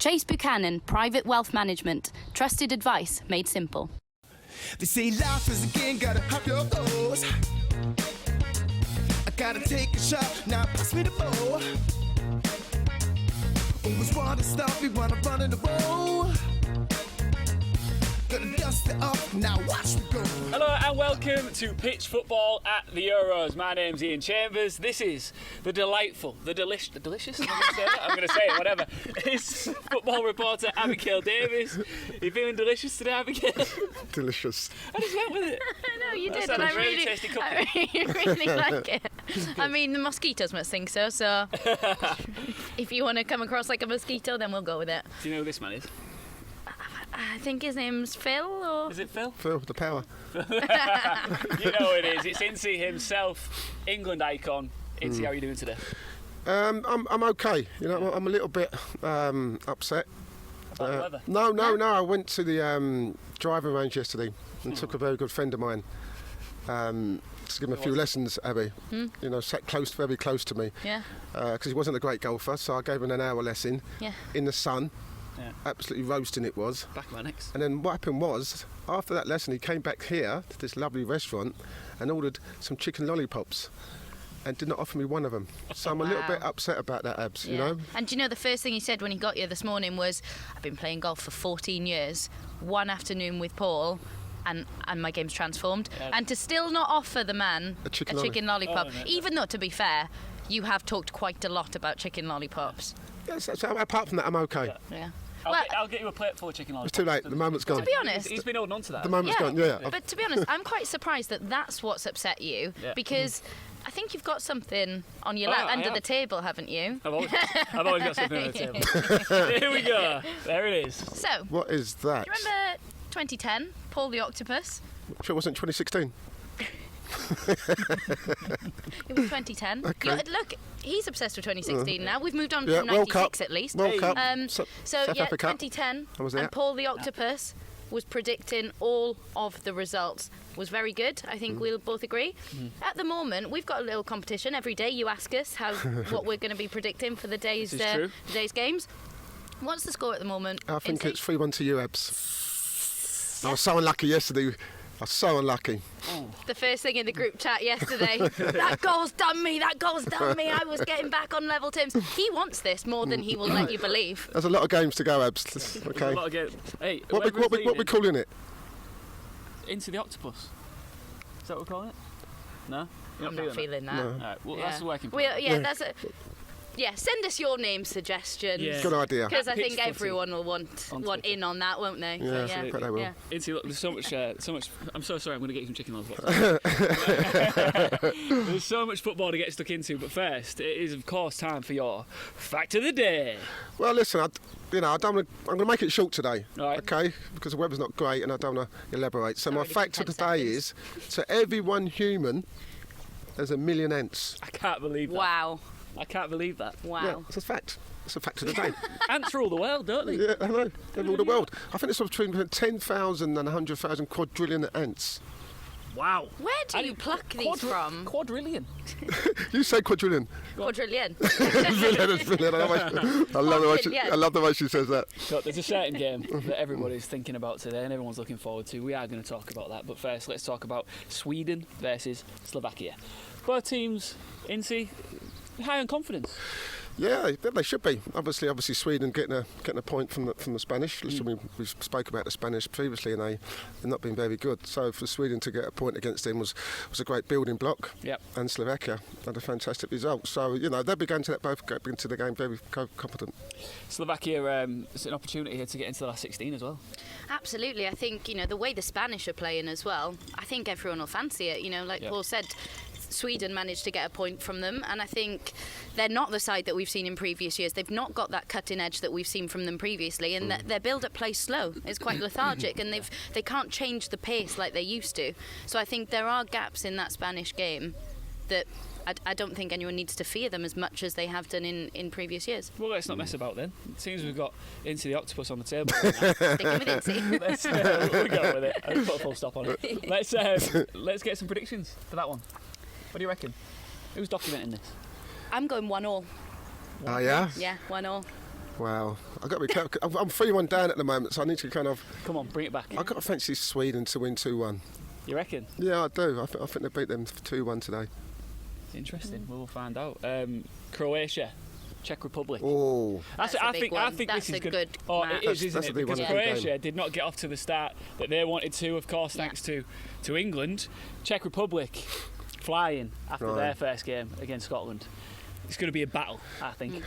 Chase Buchanan, Private Wealth Management. Trusted advice made simple. They say life is a game, gotta hop your thoughts. I gotta take a shot, now pass me the ball. Always wanna stop me when I'm running the ball. Gonna dust it off, now watch me go. Hello and welcome to Pitch Football at the Euros. My name's Iain Chambers. This is the delightful, the delicious? I'm going to say it, whatever. It's football reporter Abigail Davies. You feeling delicious today, Abigail? Delicious. I just went with it. No, you did, That and I sounds really tasty really like it. I mean, the mosquitoes must think so, so if you want to come across like a mosquito, then we'll go with it. Do you know who this man is? I think his name's Phil, or... Is it Phil? Phil with the power. You know who it is. It's Ince himself, England icon. Ince, how are you doing today? I'm okay. You know, I'm a little bit upset. About the weather? No. I went to the driving range yesterday and took a very good friend of mine to give him a few lessons, Abby. You know, sat very close to me. Yeah. Because he wasn't a great golfer, so I gave him an hour lesson in the sun. Yeah. Absolutely roasting it was. Back of my necks. And then what happened was, after that lesson, he came back here to this lovely restaurant and ordered some chicken lollipops and did not offer me one of them. So I'm a little bit upset about that, Abs, you know? And do you know the first thing he said when he got here this morning was, I've been playing golf for 14 years, one afternoon with Paul, and my game's transformed. Yeah. And to still not offer the man A chicken lollipop, Oh, no. even though, to be fair, you have talked quite a lot about chicken lollipops. Yes, so apart from that, I'm okay. Yeah. I'll get you a plate full of chicken lollipops. It's too late, the moment's gone. To be honest, He's been holding on to that. The moment's gone, yeah. But to be honest, I'm quite surprised that that's what's upset you, because I think you've got something on your lap under the table, haven't you? I've always got something on the table. Here we go. There it is. So, What is that? do you remember 2010, Paul the Octopus? Sure it wasn't 2016? It was 2010. Okay. Look, he's obsessed with 2016 now. We've moved on Yeah, from World 96 Cup. at least. World Cup. So South yeah, Africa. 2010. I was there. And Paul the Octopus was predicting all of the results. Was very good. I think we'll both agree. At the moment, we've got a little competition every day. You ask us what we're going to be predicting for the day's games. What's the score at the moment? I think Ince? it's 3-1 to you, Abs. I was so unlucky yesterday. I was so unlucky. The first thing in the group chat yesterday, that goal's done me, I was getting back on level terms. He wants this more than he will let you believe. There's a lot of games to go, Abs. Okay. A lot of games. Hey, What we calling it? Into the octopus. Is that what we're calling it? No? You're I'm not feeling that. No. Alright, well, that's the working Well, send us your name suggestions. Yeah. Good idea. Because I Pitch think footy everyone will want in on that, won't they? Yeah, So, I bet they will. Yeah. Ince, look, there's so much. I'm so sorry. I'm going to get you some chicken lollipops. There's so much football to get stuck into, but first, it is of course time for your fact of the day. Well, listen, I'm going to make it short today, All right. okay? Because the weather's not great and I don't want to elaborate. So my Already fact of the day is, to every one human, there's a million ants. I can't believe that. Wow. I can't believe that. Wow. Yeah, it's a fact. It's a fact of the day. Ants rule the world, don't they? Yeah, I know. They rule the world. I think it's between 10,000 and 100,000 quadrillion ants. Wow. Where do you pluck these from? Quadrillion. You say quadrillion. Quadrillion. Brilliant, brilliant. I love the way she says that. So there's a certain game that everybody's thinking about today and everyone's looking forward to. We are going to talk about that, but first let's talk about Sweden versus Slovakia. Both teams, Ince, high on confidence. Yeah, they should be. Obviously, Sweden getting a point from the Spanish. Listen, we spoke about the Spanish previously, and they've not been very good. So for Sweden to get a point against them was a great building block. Yep. And Slovakia had a fantastic result. So they'll be going to the game very confident. Slovakia, it's an opportunity here to get into the last 16 as well. Absolutely. I think, the way the Spanish are playing as well, I think everyone will fancy it. Like Paul said, Sweden managed to get a point from them, and I think they're not the side that we've seen in previous years. They've not got that cutting edge that we've seen from them previously, and their build-up plays slow. It's quite lethargic, and they can't change the pace like they used to. So I think there are gaps in that Spanish game that I don't think anyone needs to fear them as much as they have done in previous years. Well, let's not mess about then. It seems we've got Into the Octopus on the table. Sticking with Ince. We'll go with it. I'll put a full stop on it. Let's get some predictions for that one. What do you reckon? Who's documenting this? I'm going 1-1. Oh, yeah? Yeah, 1-1. Wow, I've got to be careful. I'm 3-1 down at the moment, so I need to kind of... Come on, bring it back. I've got to fancy Sweden to win 2-1. You reckon? Yeah, I do. I think they beat them 2-1 today. Interesting. We'll find out. Croatia, Czech Republic. Oh, That's a big one. I think That's this is a good Oh, match. it is, isn't That's it? a big Because one. Croatia did not get off to the start that they wanted to, of course, thanks to England. Czech Republic flying after their first game against Scotland. It's going to be a battle, I think.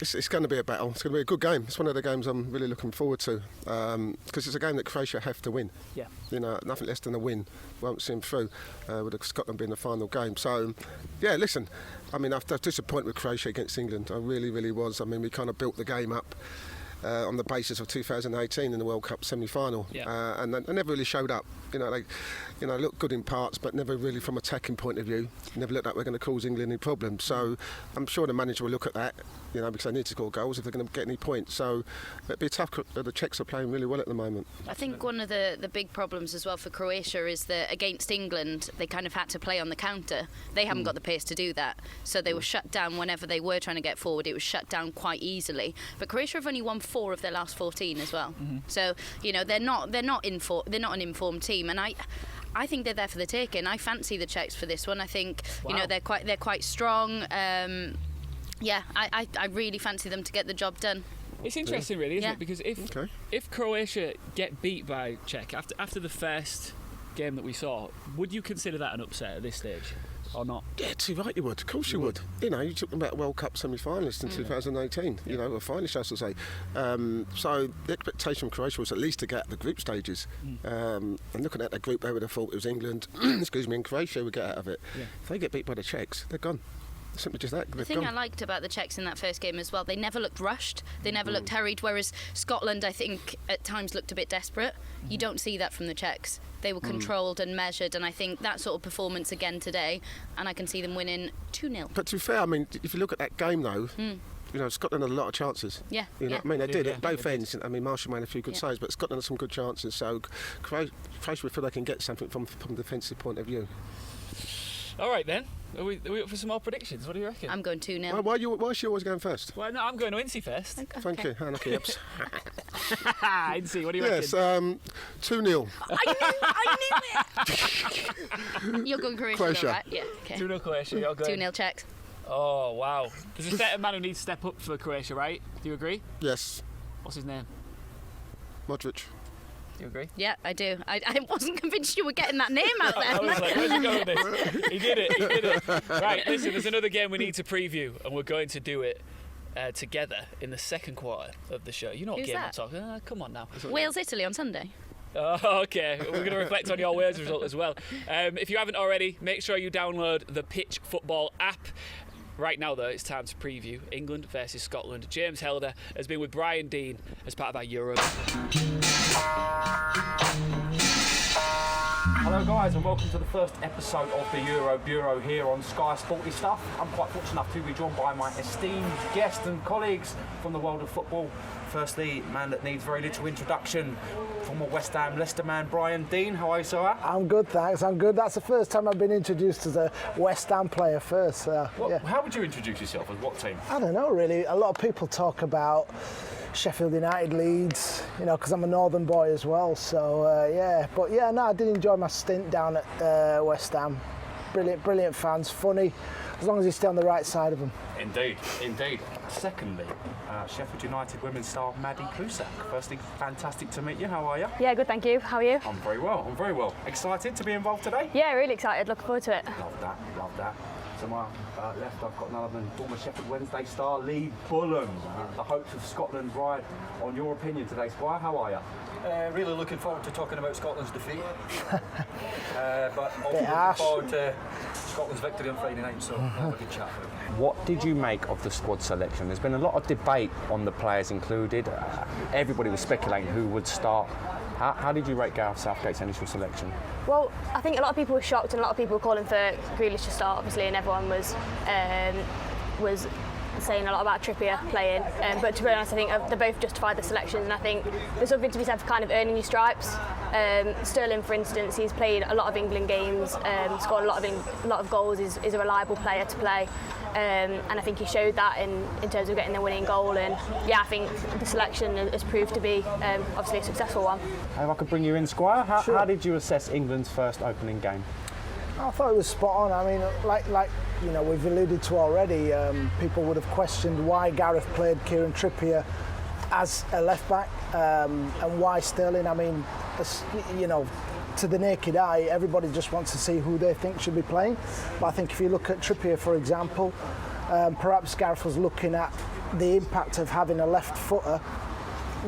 it's going to be a battle. It's going to be a good game. It's one of the games I'm really looking forward to because it's a game that Croatia have to win. Yeah. You know, nothing less than a win won't see them through, with Scotland being the final game. So, yeah, listen, I mean, I was disappointed with Croatia against England. I really, really was. I mean, we kind of built the game up on the basis of 2018 in the World Cup semi-final, and they never really showed up. You know, they looked good in parts, but never really from an attacking point of view. Never looked like we're going to cause England any problems. So I'm sure the manager will look at that, you know, because they need to score goals if they're going to get any points. So it'd be tough. The Czechs are playing really well at the moment. I think one of the big problems as well for Croatia is that against England, they kind of had to play on the counter. They haven't got the pace to do that. So they were shut down whenever they were trying to get forward. It was shut down quite easily. But Croatia have only won 4 of their last 14 as well. So, you know, they're not an informed team. And I think they're there for the taking. I fancy the Czechs for this one. I think you know they're quite strong. I really fancy them to get the job done. It's interesting, really, isn't it? Because if Croatia get beat by Czech after the first game that we saw, would you consider that an upset at this stage? Or not? Yeah, too right you would. Of course you would. You know, you talking about World Cup semi-finalists in 2018. You know, a finalist, I should say. So the expectation from Croatia was at least to get at the group stages. And looking at the group, they would have thought it was England, and Croatia would get out of it. Yeah. If they get beat by the Czechs, they're gone. Simply just that. The thing I liked about the Czechs in that first game as well, they never looked rushed, they never looked hurried, whereas Scotland, I think, at times looked a bit desperate. You don't see that from the Czechs. They were controlled and measured, and I think that sort of performance again today, and I can see them winning 2-0. But to be fair, I mean, if you look at that game, though, you know, Scotland had a lot of chances. Yeah. You know what I mean? They did at both ends. I mean, Marshall made a few good Yeah. saves, but Scotland had some good chances. So Croatia will feel they can get something from a defensive point of view. All right, then. Are we up for some more predictions? What do you reckon? I'm going 2-0. Why is she always going first? Well, no, I'm going to Ince first. Okay. Thank you. Lucky Ebbs. Ince, what do you reckon? Yes, 2-0. I knew it! You're going Croatia, right? Yeah, okay. 2-0 Croatia, you're going. 2-0 Czechs. Oh, wow. There's a certain man who needs to step up for Croatia, right? Do you agree? Yes. What's his name? Modric. Do you agree? Yeah, I do. I wasn't convinced you were getting that name out there. I was like, where's he going with this? He did it. Right, listen, there's another game we need to preview, and we're going to do it together in the second quarter of the show. You know what Who's game that? I'm talking. Come on now. Wales-Italy on Sunday. Oh, okay. We're going to reflect on your Wales result as well. If you haven't already, make sure you download the Pitch Football app. Right now, though, it's time to preview England versus Scotland. James Helder has been with Brian Dean as part of our Euro. Hello guys, and welcome to the first episode of the Euro Bureau here on Sky Sporty Stuff. I'm quite fortunate enough to be joined by my esteemed guests and colleagues from the world of football. Firstly, man that needs very little introduction, former West Ham Leicester man, Brian Dean. How are you, sir? I'm good, thanks. I'm good. That's the first time I've been introduced as a West Ham player first. Yeah. How would you introduce yourself? As what team? I don't know, really. A lot of people talk about Sheffield United, Leeds, you know, because I'm a northern boy as well. So, yeah. But, yeah, no, I did enjoy my stint down at West Ham. Brilliant fans, funny, as long as you stay on the right side of them. Indeed. Secondly, Sheffield United women's star Maddie Cusack. Firstly, fantastic to meet you. How are you? Yeah, good, thank you. How are you? I'm very well. Excited to be involved today? Yeah, really excited. Looking forward to it. Love that. To my left, I've got none other than former Sheffield Wednesday star Lee Bullen. The hopes of Scotland ride on your opinion today, Squire. How are you? Really looking forward to talking about Scotland's defeat. But also looking harsh. forward to Scotland's victory on Friday night, so we'll have a good chat about it. What did you make of the squad selection? There's been a lot of debate on the players included. Everybody was speculating who would start. How did you rate Gareth Southgate's initial selection? Well, I think a lot of people were shocked and a lot of people were calling for Grealish to start, obviously, and everyone was saying a lot about Trippier playing. But to be honest, I think they both justified the selections, and I think there's something to be said for kind of earning your stripes. Sterling, for instance, he's played a lot of England games, scored a lot of goals. Is a reliable player to play. and I think he showed that in terms of getting the winning goal. And yeah, I think the selection has proved to be obviously a successful one. If I could bring you in, Squire, how did you assess England's first opening game? I thought it was spot on. I mean, like you know, we've alluded to already, people would have questioned why Gareth played Kieran Trippier as a left back and why Sterling. I mean, you know, to the naked eye, everybody just wants to see who they think should be playing. But I think if you look at Trippier, for example, perhaps Gareth was looking at the impact of having a left footer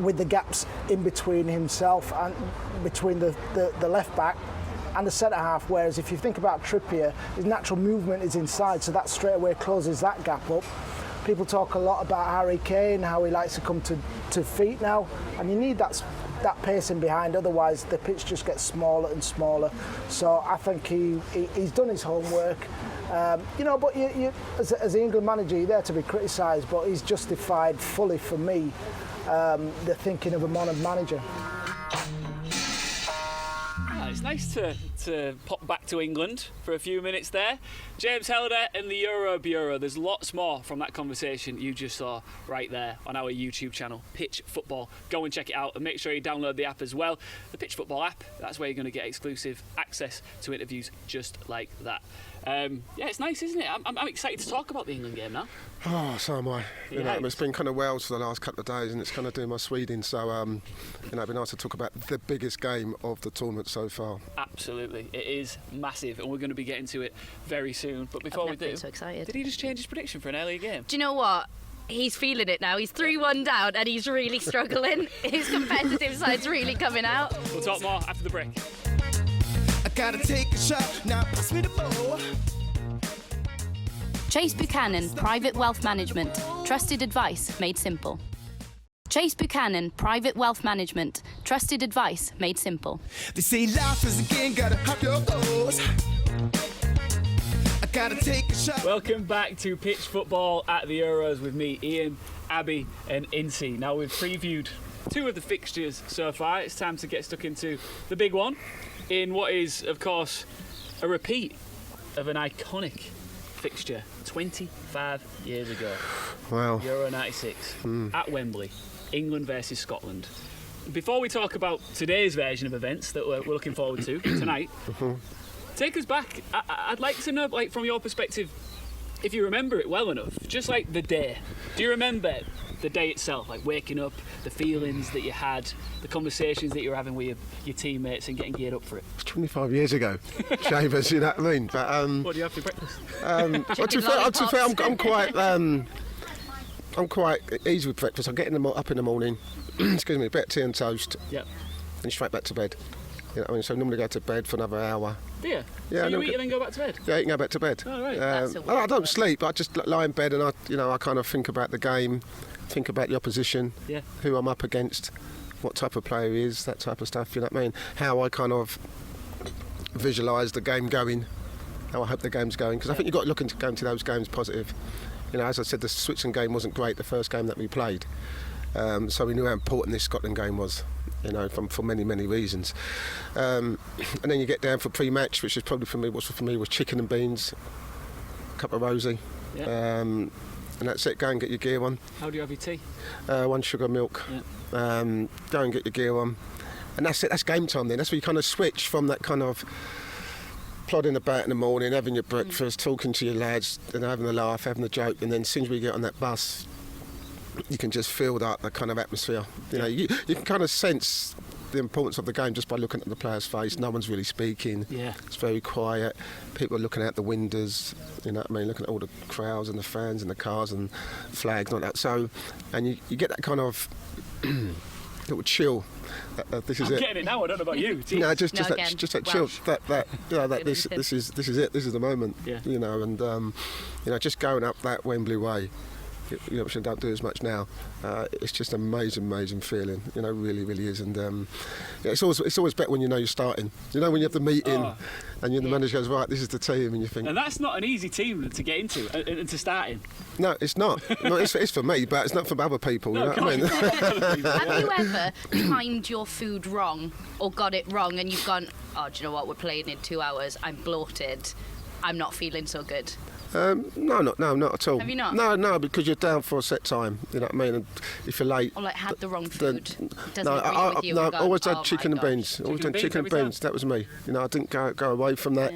with the gaps in between himself and between the left back and the centre half, whereas if you think about Trippier, his natural movement is inside, so that straight away closes that gap up. People talk a lot about Harry Kane, how he likes to come to feet now, and you need that pacing behind, otherwise the pitch just gets smaller and smaller. So I think he's done his homework. You know, but you as the England manager, you're there to be criticised, but he's justified fully for me the thinking of a modern manager. It's nice to pop back to England for a few minutes there. James Helder and the Euro Bureau. There's lots more from that conversation you just saw right there on our YouTube channel, Pitch Football. Go and check it out and make sure you download the app as well. The Pitch Football app, that's where you're going to get exclusive access to interviews just like that. Yeah, it's nice, isn't it? I'm excited to talk about the England game now. Oh, so am I. You know, it's been kind of Wales for the last couple of days, and it's kind of doing my Sweden. So, you know, it'd be nice to talk about the biggest game of the tournament so far. Absolutely, it is massive, and we're going to be getting to it very soon. But before we do, so excited. Did he just change his prediction for an earlier game? Do you know what? He's feeling it now. He's 3-1 down, and he's really struggling. His competitive side's really coming out. We'll talk more after the break. I gotta take a shot, now pass me the ball. Chase Buchanan Private Wealth Management. Trusted advice made simple. Chase Buchanan Private Wealth Management. Trusted advice made simple. They say life is a game, gotta have your goals. I gotta take a shot. Welcome back to Pitch Football at the Euros with me, Iain, Abby and Ince. Now we've previewed two of the fixtures so far. It's time to get stuck into the big one in what is, of course, a repeat of an iconic fixture 25 years ago. Wow. Euro 96 at Wembley, England versus Scotland. Before we talk about today's version of events that we're looking forward to tonight, take us back. I'd like to know, like, from your perspective, if you remember it well enough, just like the day. Do you remember the day itself, like waking up, the feelings that you had, the conversations that you were having with your teammates and getting geared up for it? It's 25 years ago, Shavers, you know what I mean? But, what do you have for breakfast? well, to be fair, I'm quite easy with breakfast. I get up in the morning, excuse me, a bit of tea and toast, Yep. and straight back to bed. You know what I mean? So I normally go to bed for another hour. Do you? Yeah, so you eat and then go back to bed? Yeah, you can go back to bed. Oh, right. I don't sleep. I just lie in bed and I kind of think about the game, think about the opposition, Yeah. who I'm up against, what type of player he is, that type of stuff. You know what I mean? How I kind of visualise the game going, how I hope the game's going. Because I think you've got to look into going to those games positive. You know, as I said, the Switzerland game wasn't great, the first game that we played. So we knew how important this Scotland game was, you know, for many, many reasons. And then you get down for pre-match, which is probably for me was chicken and beans, a cup of rosé, Yeah. and that's it. Go and get your gear on. How do you have your tea? 1 sugar milk. Yeah. Go and get your gear on, and that's it. That's game time then. That's where you kind of switch from that kind of plodding about in the morning, having your breakfast, talking to your lads, and having a laugh, having a joke, and then as soon as we get on that bus, you can just feel that kind of atmosphere. You know, you can kind of sense the importance of the game just by looking at the player's face. No one's really speaking. Yeah. It's very quiet. People are looking out the windows, you know what I mean, looking at all the crowds and the fans and the cars and flags and all that. So, and you get that kind of little chill. This is I'm it. getting it now. I don't know about you. No, just No, that again, chill. Welsh. That you know, that this is it. This is the moment. Yeah. You know, and you know, just going up that Wembley way. You know, which I don't do as much now. It's just an amazing feeling. You know, really is. And yeah, it's always better when you know you're starting. You know, when you have the meeting and the manager goes, right, this is the team, and you think. And that's not an easy team to get into and to start in. No, it's not. No, it's for me, but it's not for other people. You know what I mean? Have you ever timed your food wrong or got it wrong and you've gone, oh, do you know what, we're playing in 2 hours, I'm bloated, I'm not feeling so good? No, not at all. Have you not? No, because you're down for a set time. You know what I mean? And if you're late. Or like had the wrong food. Doesn't No, agree with you. I and go, always "Oh had my chicken and gosh." beans. Always done Chicken chicken and and beans every beans. That was me. You know, I didn't go away from that.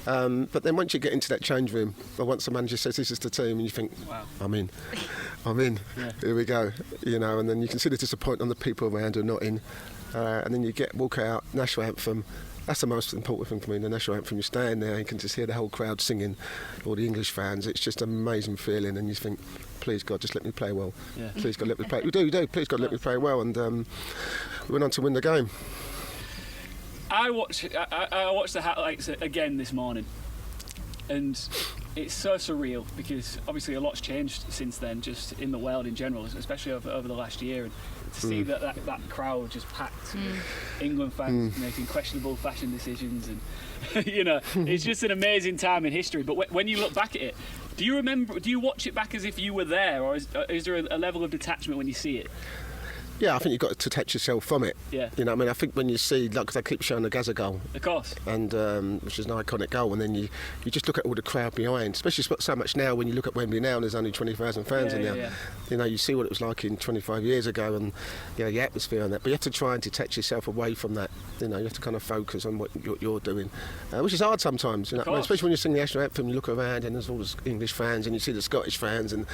But then once you get into that change room, or once the manager says this is the team, and you think, Wow. I'm in. Yeah. Here we go. You know, and then you can see the disappointment on the people around who are not in. And then you walk out, national anthem. That's the most important thing for me, the national anthem. You stand there, you can just hear the whole crowd singing, all the English fans. It's just an amazing feeling, and you think, please God, just let me play well. Yeah. Please God, let me play. You do. Please God, let me play well. And we went on to win the game. I watched the highlights again this morning, and it's so surreal because obviously a lot's changed since then, just in the world in general, especially over the last year. And to see that crowd just packed, England fans making questionable fashion decisions, and you know, it's just an amazing time in history. But when you look back at it, do you watch it back as if you were there, or is there a level of detachment when you see it? Yeah, I think you've got to detach yourself from it. Yeah. You know, I mean, I think when you see, like, 'cause they keep showing the Gaza goal. Of course. And which is an iconic goal, and then you just look at all the crowd behind, especially so much now when you look at Wembley now and there's only 20,000 fans in there. Yeah. You know, you see what it was like in 25 years ago, and you know, the atmosphere and that. But you have to try and detach yourself away from that. You know, you have to kind of focus on what you're doing, which is hard sometimes. You know, I mean, especially when you sing the national anthem, you look around and there's all the English fans, and you see the Scottish fans, and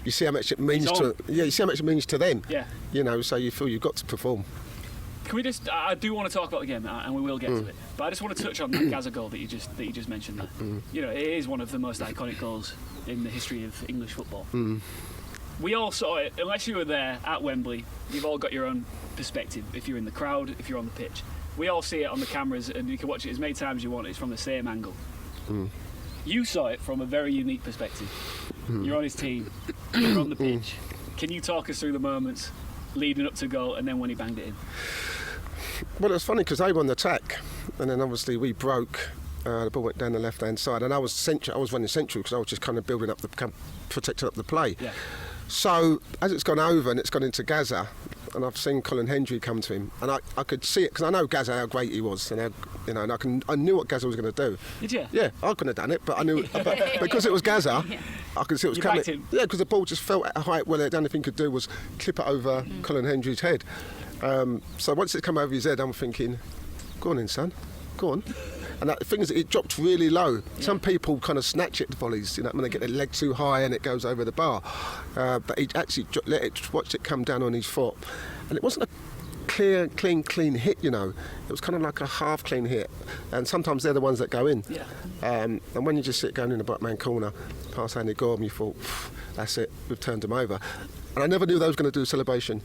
you see how much it means you see how much it means to them. Yeah. You know, so you feel you've got to perform. Can we just? I do want to talk about the game, and we will get to it. But I just want to touch on that Gaza goal that you just mentioned. There, you know, it is one of the most iconic goals in the history of English football. We all saw it. Unless you were there at Wembley, you've all got your own perspective. If you're in the crowd, if you're on the pitch, we all see it on the cameras, and you can watch it as many times as you want. It's from the same angle. You saw it from a very unique perspective. You're on his team. You're on the pitch. Can you talk us through the moments leading up to goal, and then when he banged it in? Well, it was funny because they were on the attack, and then obviously we broke. The ball went down the left-hand side, and I was running central because I was just kind of building up protecting up the play. Yeah. So as it's gone over and it's gone into Gaza, and I've seen Colin Hendry come to him, and I could see it because I know Gaza how great he was, and how, you know, and I knew what Gaza was going to do. Did you? Yeah, I couldn't have done it, but I knew but because it was Gaza, I could see it was coming. Yeah, because the ball just felt at a height where the only thing it could do was clip it over Colin Hendry's head. So once it come over his head, I'm thinking, go on in, son, go on. And the thing is, it dropped really low. Yeah. Some people kind of snatch at the volleys, you know, when they get their leg too high and it goes over the bar. But he actually watched it come down on his foot. And it wasn't a clean hit, you know. It was kind of like a half clean hit. And sometimes they're the ones that go in. Yeah. And when you just see it going in the bottom man corner, past Andy Gorham, you thought, that's it, we've turned him over. And I never knew they was going to do a celebration.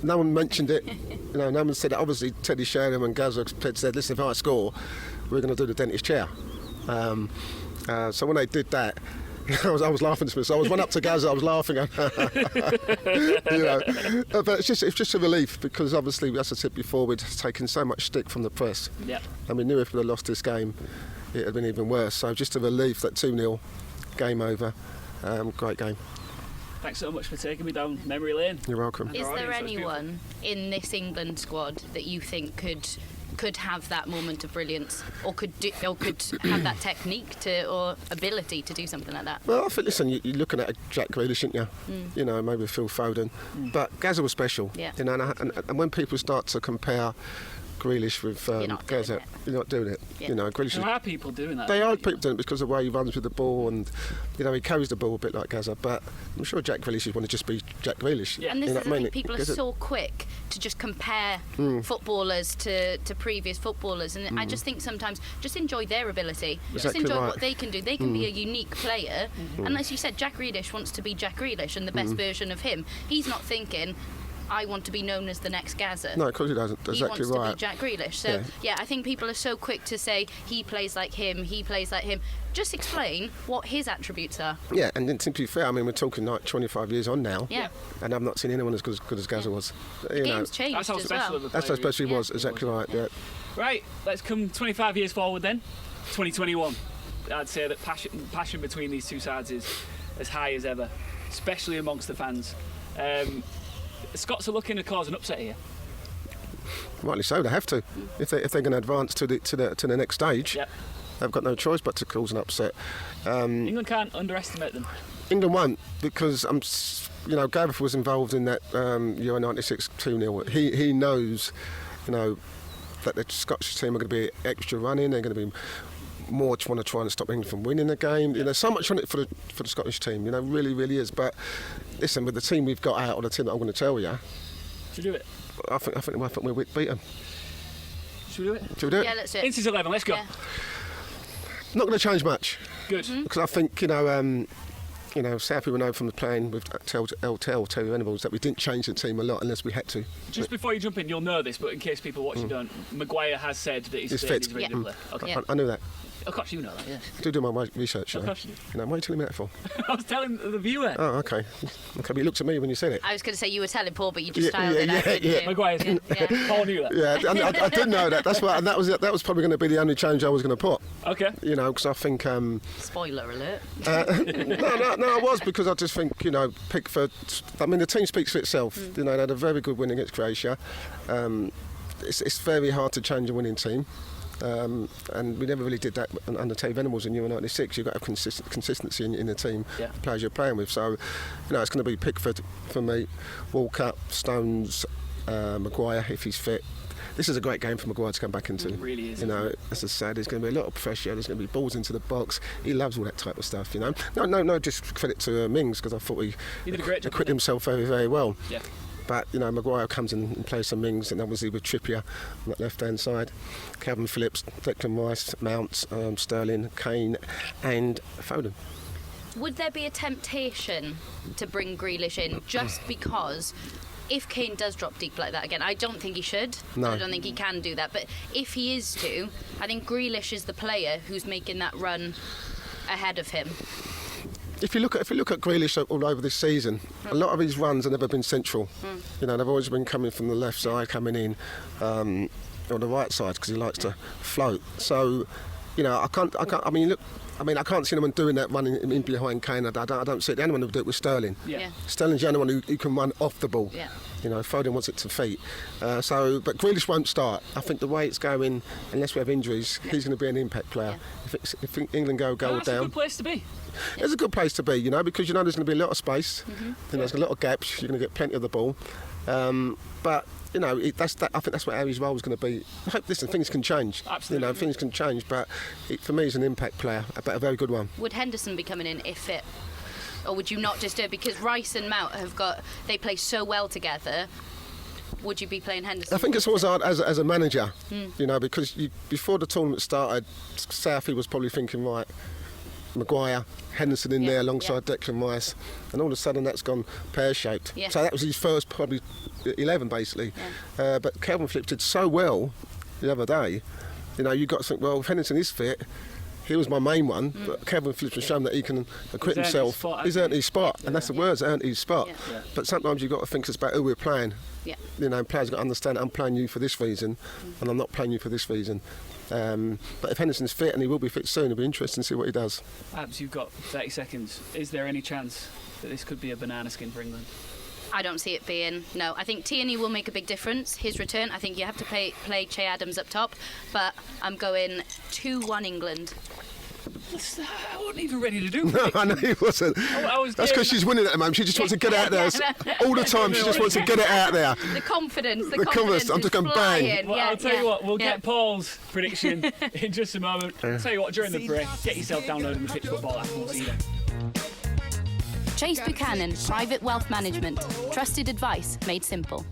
No one mentioned it. You know, no one said it. Obviously, Teddy Sheringham and Gaza said, listen, if I score, we're going to do the dentist chair. So when they did that, I was laughing to myself. I was went up to Gaza, I was laughing. You know, but it's just a relief because obviously, as I said before, we'd taken so much stick from the press. Yeah. And we knew if we'd have lost this game, it had been even worse. So just a relief that 2-0, game over, great game. Thanks so much for taking me down memory lane. You're welcome. Is there anyone in this England squad that you think could have that moment of brilliance, or could have that technique or ability to do something like that? Well, I think, listen, you're looking at a Jack Grealish, aren't you? You know, maybe Phil Foden. But Gaza was special. Yeah. You know, and when people start to compare Grealish with Gaza, you're not doing it. Yeah. You know, Grealish. There are people doing that. They are people doing it because of the way he runs with the ball, and you know, he carries the ball a bit like Gaza. But I'm sure Jack Grealish would want to just be Jack Grealish. Yeah. And this is the thing, people are so quick to just compare footballers to previous footballers, and I just think sometimes just enjoy their ability, just enjoy what they can do. They can be a unique player, and as you said, Jack Grealish wants to be Jack Grealish and the best version of him. He's not thinking, I want to be known as the next Gaza. No, of course he doesn't. Exactly right. He wants to be Jack Grealish. So, yeah, I think people are so quick to say, he plays like him, he plays like him. Just explain what his attributes are. Yeah, and then to be fair, I mean, we're talking like 25 years on now. Yeah. And I've not seen anyone as good as Gaza was. The game's changed as well. That's how special he was, exactly right, yeah. Right, let's come 25 years forward then. 2021. I'd say that passion between these two sides is as high as ever, especially amongst the fans. Scots are looking to cause an upset here. Rightly so, they have to. If they're going to advance to the next stage. Yep. they've got no choice but to cause an upset. England can't underestimate them. England won't, because Gareth was involved in that Euro 96 2-0. He knows, that the Scottish team are going to be extra running. They're going to be more want to try and stop England from winning the game. There's so much on it for the Scottish team. Really, really is. But listen, with the team we've got out, or the team that I'm going to tell you, should we do it? I think we'll beat them. Should we do it? Should we do it? Yeah, let's do it. Ince's 11. Let's go. Yeah. Not going to change much. Good. Because I think Southie will know from the playing with Terry Venables that we didn't change the team a lot unless we had to. Just before you jump in, you'll know this, but in case people watching don't, Maguire has said that he's fit. He's ready to play. Okay. Yeah. I knew that. Of course you know that, yeah. I do my research. Of course you do. What are you telling me that for? I was telling the viewer. Oh, okay. But you looked at me when you said it. I was going to say you were telling Paul, but you just styled it out, didn't you? Maguire's Paul knew that. Yeah, I did know that. That's why, and that was probably going to be the only change I was going to put. Okay. Because I think. Spoiler alert. No, I was, because I just think Pickford. I mean, the team speaks for itself. They had a very good win against Croatia. It's very hard to change a winning team. And we never really did that under Terry Venables in Euro 96. You've got to have consistency in the team, players you're playing with. So, it's going to be Pickford for me, Walker, Stones, Maguire if he's fit. This is a great game for Maguire to come back into. It really is. As I said, there's going to be a lot of pressure. There's going to be balls into the box. He loves all that type of stuff. No discredit to Mings, because I thought he did a great job. Acquitted himself very, very well. Yeah. But, Maguire comes in and plays some Mings, and obviously with Trippier on that left-hand side. Calvin Phillips, Declan Rice, Mount, Sterling, Kane and Foden. Would there be a temptation to bring Grealish in just because if Kane does drop deep like that again, I don't think he should. No. I don't think he can do that. But if he is to, I think Grealish is the player who's making that run ahead of him. If you look at Grealish all over this season, a lot of his runs have never been central. They've always been coming from the left side, coming in on the right side, because he likes to float. So, I can't. I mean, look. I can't see anyone doing that, running in behind Kane. I don't see it. The only one who would do it was Sterling. Yeah. Sterling's the only one who can run off the ball. Yeah. Foden wants it to feet. But Grealish won't start. I think the way it's going, unless we have injuries, he's going to be an impact player. Yeah. If England go down, that's a good place to be. It's a good place to be, because there's going to be a lot of space. There's a lot of gaps. You're going to get plenty of the ball. But I think that's what Harry's role is going to be. I hope things can change. Absolutely. Things can change, but for me, he's an impact player, but a very good one. Would Henderson be coming in if fit? Or would you not just do it? Because Rice and Mount they play so well together. Would you be playing Henderson? I think it's always hard as a manager, because before the tournament started, Southie was probably thinking, right, Maguire, Henderson in there alongside Declan Rice, and all of a sudden that's gone pear-shaped. Yeah. So that was his first probably 11 basically. Yeah. But Calvin Phillips did so well the other day. You've got to think, well, if Henderson is fit, he was my main one, but Calvin Phillips has shown that he can acquit himself. He's earned his spot, and that's the words, earned his spot. Yeah. But sometimes you've got to think about who we're playing. Yeah. Players got to understand I'm playing you for this reason, and I'm not playing you for this reason. But if Henderson's fit, and he will be fit soon, it'll be interesting to see what he does. Abs, you've got 30 seconds. Is there any chance that this could be a banana skin for England? I don't see it being. No, I think Tierney will make a big difference. His return, I think you have to play Che Adams up top, but I'm going 2-1 England. I wasn't even ready to do No, I know he wasn't. That's because she's winning at the moment. She just wants to get it out there all the time. She just wants to get it out there. The confidence. I'm just going bang. Well, I'll tell you what, we'll get Paul's prediction in just a moment. I'll tell you what, during the break, get yourself downloading the Pitch Football app. We'll see you then. Chase Buchanan Private Wealth Management. Trusted advice made simple.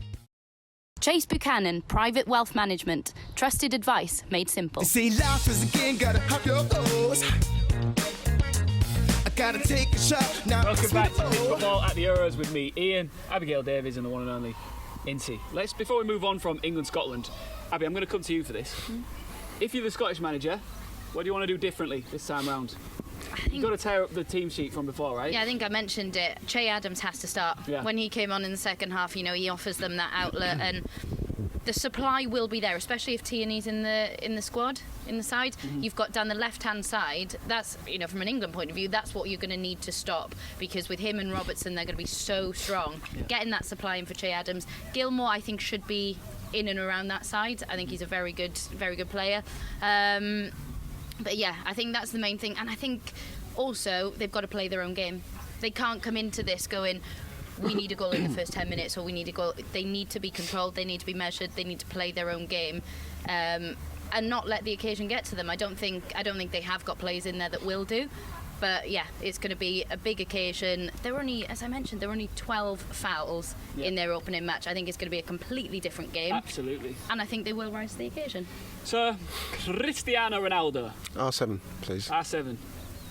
Chase Buchanan Private Wealth Management. Trusted advice made simple. You see, life is again, gotta have your goals. I gotta take a shot now. Welcome back to Pitch Football at the Euros with me, Iain, Abigail, Davies, and the one and only Ince. Before we move on from England-Scotland, Abby, I'm going to come to you for this. If you're the Scottish manager, what do you want to do differently this time round? You've got to tear up the team sheet from before, right? Yeah, I think I mentioned it. Che Adams has to start. Yeah. When he came on in the second half, he offers them that outlet, and the supply will be there, especially if Tierney's in the squad, in the side. You've got down the left-hand side. That's, from an England point of view, that's what you're going to need to stop, because with him and Robertson, they're going to be so strong. Yeah. Getting that supply in for Che Adams. Gilmour, I think, should be in and around that side. I think he's a very good player. But yeah, I think that's the main thing. And I think also they've got to play their own game. They can't come into this going, we need a goal in the first 10 minutes, or we need a goal. They need to be controlled, they need to be measured, they need to play their own game, and not let the occasion get to them. I don't think they have got players in there that will do. But yeah, it's going to be a big occasion. There were only, as I mentioned, 12 fouls in their opening match. I think it's going to be a completely different game. Absolutely. And I think they will rise to the occasion. So, Cristiano Ronaldo. R7, please. R7.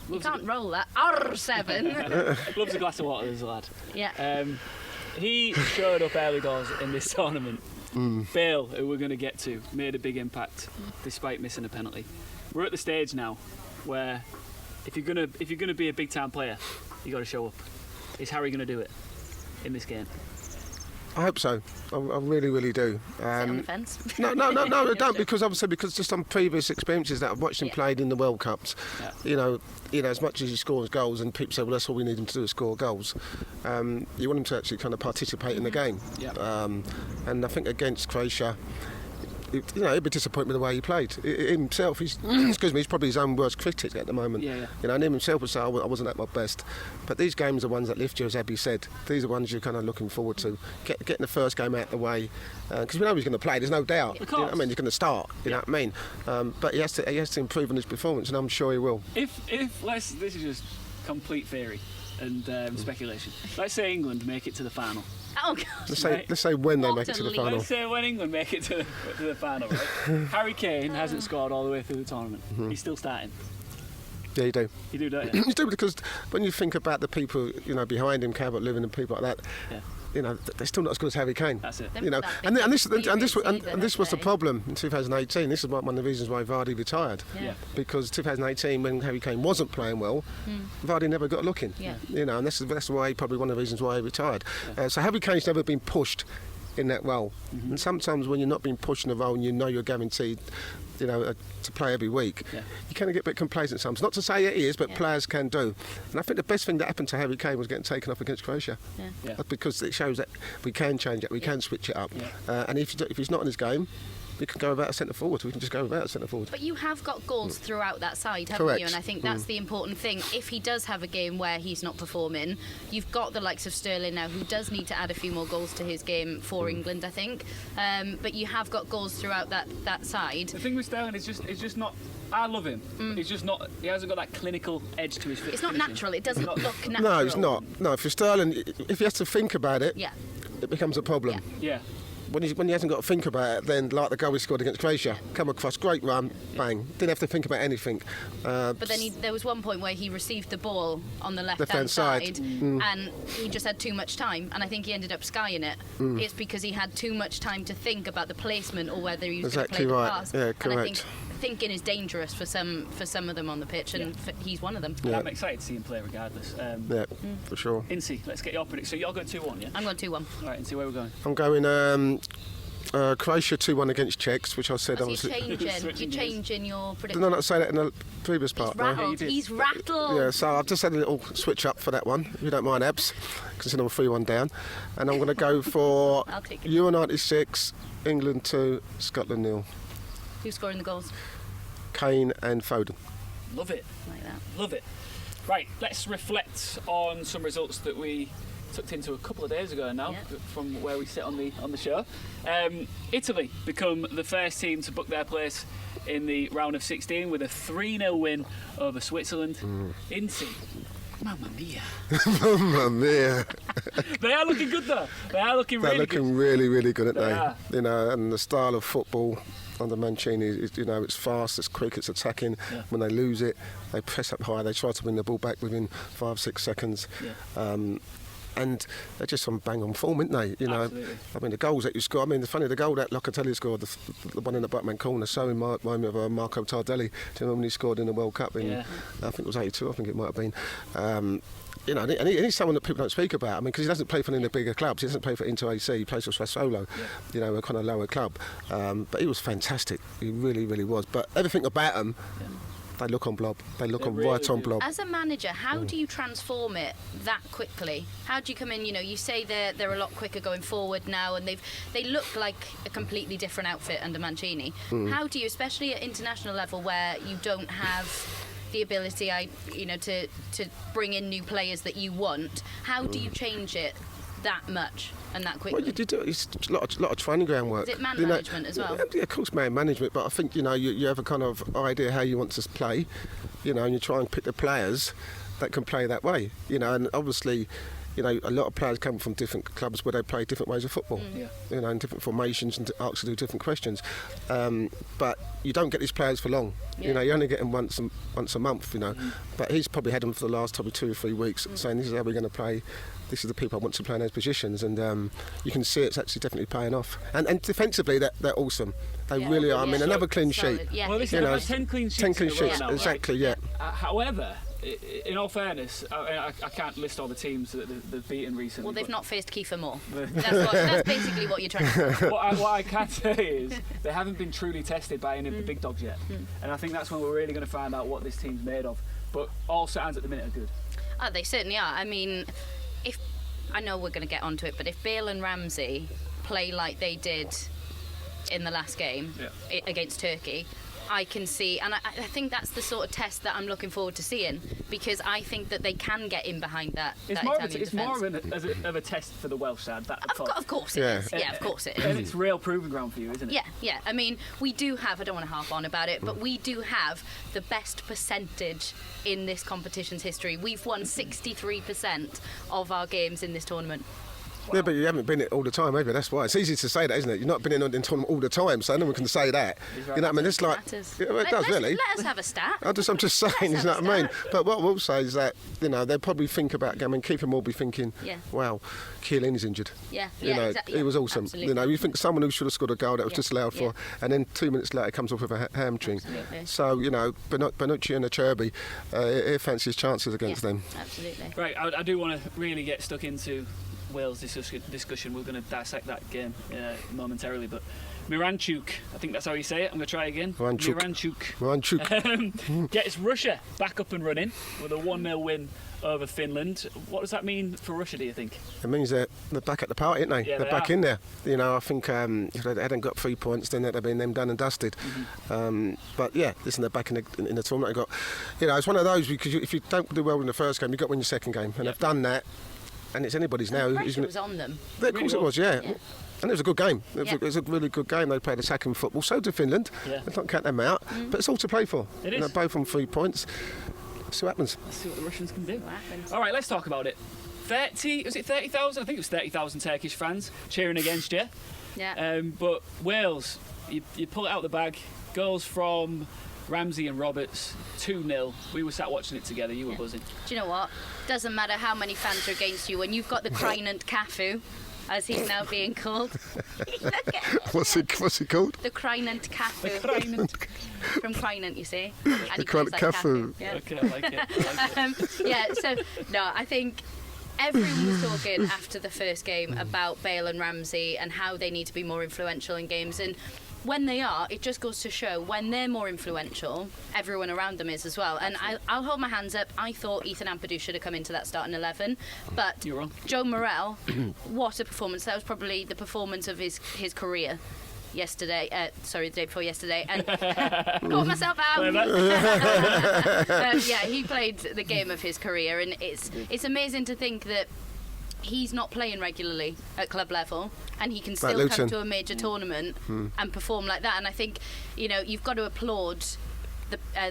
You can't roll that. R7. Loves a glass of water, this lad. Yeah. He showed up early doors in this tournament. Bale, who we're going to get to, made a big impact despite missing a penalty. We're at the stage now where if you're gonna be a big time player, you got to show up. Is Harry going to do it in this game? I hope so. I really, really do. Sit on the fence. No, I don't, because just on previous experiences that I've watched him played in the World Cups, you know, as much as he scores goals, and people say, well, that's all we need him to do is score goals. You want him to actually kind of participate in the game. And I think against Croatia, you know, he'd be disappointed with the way he played. Himself, he's he's probably his own worst critic at the moment. You know, and him himself would say, I wasn't at my best. But these games are ones that lift you, as Abby said. These are ones you're kind of looking forward to. Getting the first game out of the way, because we know he's going to play. There's no doubt. You know what I mean? He's going to start. You know what I mean? But he has to improve on his performance, and I'm sure he will. If this is just complete theory and speculation. Let's say England make it to the final. Oh God! Let's say when they make it to the final. Let's say when England make it to the final, right? Harry Kane hasn't scored all the way through the tournament. He's still starting. Yeah, you do. You do, don't you? You do, because when you think about the people, you know, behind him, Calvert-Lewin and people like that, you know, they're still not as good as Harry Kane. That's it. You know, and this was the problem in 2018. This is one of the reasons why Vardy retired. Because 2018, when Harry Kane wasn't playing well, Vardy never got a look in. You know, and that's why, probably one of the reasons why he retired. So Harry Kane's never been pushed in that role. And sometimes when you're not being pushed in a role and you know you're guaranteed, you know, to play every week, you kind of get a bit complacent sometimes. Not to say it is, but players can do. And I think the best thing that happened to Harry Kane was getting taken off against Croatia. Because it shows that we can change it, we can switch it up. And if he's not in his game, we can go without a centre forward. We can just go without a centre forward. But you have got goals throughout that side, haven't you? And I think that's the important thing. If he does have a game where he's not performing, you've got the likes of Sterling now, who does need to add a few more goals to his game for England, I think. But you have got goals throughout that side. The thing with Sterling is just not. I love him. He's just not. He hasn't got that clinical edge to his fit. It's not natural. It doesn't look natural. No, it's not. No, for Sterling, if he has to think about it, it becomes a problem. When he hasn't got to think about it, then like the goal he scored against Croatia, come across, great run, bang, didn't have to think about anything. But then there was one point where he received the ball on the left-hand side and he just had too much time, and I think he ended up skying it. It's because he had too much time to think about the placement or whether he was going to play the pass. Yeah, correct. And I think thinking is dangerous for some of them on the pitch, and he's one of them. And I'm excited to see him play regardless. For sure. Ince, let's get your prediction. So you're going 2-1, yeah? I'm going 2-1. All right, Ince, where are we going? I'm going Croatia 2-1 against Czechs, which I said I was. You're changing your prediction. Did I not say that in the previous part? He's rattled. Yeah, so I've just had a little switch up for that one, if you don't mind, Abs, considering I'm 3-1 down. And I'm going to go for Euro 96, England 2, Scotland 0. Who's scoring the goals? Kane and Foden. Love it. Like that. Love it. Right, let's reflect on some results that we tucked into a couple of days ago now, from where we sit on the show. Italy become the first team to book their place in the round of 16 with a 3-0 win over Switzerland. Ince, mamma mia. Mamma mia. They are looking good though. They're looking really good, aren't they? You know, and the style of football under Mancini is, you know, it's fast, it's quick, it's attacking. When they lose it, they press up high, they try to win the ball back within 5-6 seconds. And they're just on bang on form, aren't they? You know, I mean, the goals that you score. I mean, the goal that Locatelli scored, the one in the bottom corner, so remind me of Marco Tardelli. Do you remember when he scored in the World Cup? In, I think it was 82. I think it might have been. You know, and he's someone that people don't speak about. I mean, because he doesn't play for any of the bigger clubs. He doesn't play for Inter AC. He plays for Sassuolo. You know, a kind of lower club. But he was fantastic. He really, really was. But everything about him they look on blob. They look on really right on do. blob. As a manager, how do you transform it that quickly? How do you come in? You say they're a lot quicker going forward now, and they look like a completely different outfit under Mancini. How do you, especially at international level, where you don't have the ability, to bring in new players that you want? How do you change it that much and that quickly? Well, you do. It's a lot of training ground work. Is it man management as well? Yeah, of course, man management. But I think you have a kind of idea how you want to play, and you try and pick the players that can play that way. And obviously, a lot of players come from different clubs where they play different ways of football. And different formations and asked to do different questions. But you don't get these players for long. You only get them once a month. But he's probably had them for the last probably 2 or 3 weeks, saying this is how we're going to play. This is the people I want to play in those positions, and you can see it's actually definitely paying off. And defensively, they're awesome. They really are. I mean, another clean sheet. Yeah, Well, listen, 10 clean sheets. 10 clean sheets, now, exactly. right? Yeah. However, in all fairness, I can't list all the teams that they've beaten recently. Well, they've not faced Kiefer Moore. That's basically what you're trying to say. What I can say is they haven't been truly tested by any of the big dogs yet, and I think that's when we're really going to find out what this team's made of. But all signs at the minute are good. Oh, they certainly are. I mean, I know we're going to get onto it, but if Bale and Ramsey play like they did in the last game against Turkey, I can see, and I think that's the sort of test that I'm looking forward to seeing, because I think that they can get in behind that. It's more of a test for the Welsh side. Of course it is. Yeah, of course it is. And it's real proving ground for you, isn't it? Yeah. I mean, we do have, I don't want to harp on about it, but we do have the best percentage in this competition's history. We've won 63% of our games in this tournament. Yeah, but you haven't been in it all the time, have you? That's why. It's easy to say that, isn't it? You've not been in tournament all the time, so no one can say that. You know what I mean? It's like... Yeah, well, it does, really. Let us have a stat. I'm just saying, you know what I mean? But what we'll say is that, they'll probably think about... I mean, Keeper will be thinking, wow, Chiellini's injured. Yeah, exactly. He was awesome. Absolutely. You think someone who should have scored a goal that was just allowed for, and then 2 minutes later comes off with a hamstring. Absolutely. So, Bonucci and Acerbi, he fancies his chances against them. Absolutely. Right, I do want to really get stuck into Wales discussion. We're going to dissect that game momentarily, but Miranchuk, I think that's how you say it. I'm going to try again. Miranchuk gets Russia back up and running with a 1-0 win over Finland. What does that mean for Russia, do you think? It means they're back at the party, aren't they? Yeah, they're back in there. I think if they hadn't got 3 points, then they'd have been them done and dusted. But yeah, listen, they're back in the tournament. It's one of those, because if you don't do well in the first game, you've got to win your second game, and they've done that. And it's anybody's now. The pressure was on them. Yeah, of course it was, yeah. And it was a good game. It was a really good game. They played attacking football. So did Finland. Let's not count them out. But it's all to play for. It is. They're both on 3 points. Let's see what happens. Let's see what the Russians can do. All right, let's talk about it. 30,000? I think it was 30,000 Turkish fans cheering against you. Yeah. But Wales, you pull it out the bag. Goals from Ramsey and Roberts, 2-0. We were sat watching it together. You were buzzing. Do you know what? Doesn't matter how many fans are against you. When you've got the Kreinant Cafu, as he's now being called. What's he called? The Kreinant Cafu. The Kreinant. From Kreinant, you see. The Kreinant Cafu. Yeah. Okay, I like it. I think everyone was talking after the first game about Bale and Ramsey and how they need to be more influential in games, and when they are, it just goes to show when they're more influential, everyone around them is as well. And I'll hold my hands up. I thought Ethan Ampadu should have come into that starting 11, but you're wrong. Joe Morrell, what a performance! That was probably the performance of his career. Yesterday, the day before yesterday, and caught myself out. He played the game of his career, and it's amazing to think that he's not playing regularly at club level, and he can still come to a major tournament and perform like that. And I think, you've got to applaud